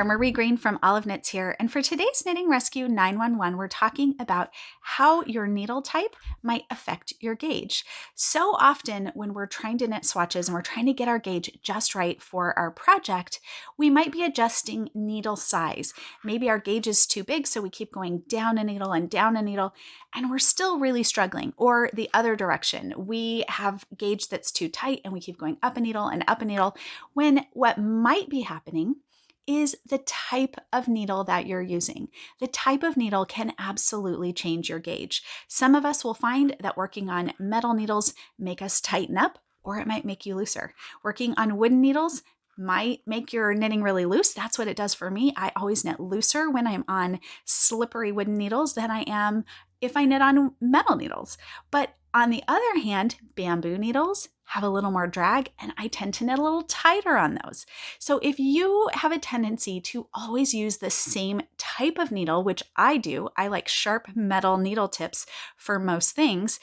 there, Marie Greene from Olive Knits here, and for today's Knitting Rescue 911, we're talking about how your needle type might affect your gauge. So often when we're trying to knit swatches and we're trying to get our gauge just right for our project, we might be adjusting needle size. Maybe our gauge is too big, so we keep going down a needle and down a needle, and we're still really struggling. Or the other direction, we have gauge that's too tight and we keep going up a needle and up a needle, when what might be happening is the type of needle that you're using. The type of needle can absolutely change your gauge. Some of us will find that working on metal needles make us tighten up, or it might make you looser. Working on wooden needles might make your knitting really loose. That's what it does for me. I always knit looser when I'm on slippery wooden needles than I am if I knit on metal needles. But on the other hand, bamboo needles have a little more drag, and I tend to knit a little tighter on those. So if you have a tendency to always use the same type of needle, which I do, I like sharp metal needle tips for most things,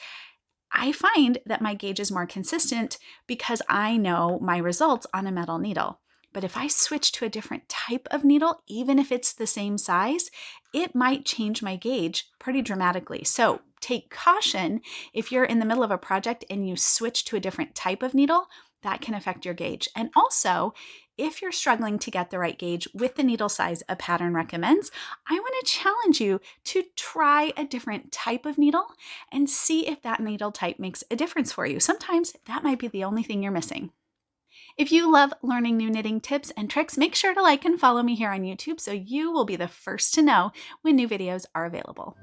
I find that my gauge is more consistent because I know my results on a metal needle. But if I switch to a different type of needle, even if it's the same size, it might change my gauge pretty dramatically. So take caution if you're in the middle of a project and you switch to a different type of needle, that can affect your gauge. And also, if you're struggling to get the right gauge with the needle size a pattern recommends, I want to challenge you to try a different type of needle and see if that needle type makes a difference for you. Sometimes that might be the only thing you're missing. If you love learning new knitting tips and tricks, make sure to like and follow me here on YouTube so you will be the first to know when new videos are available.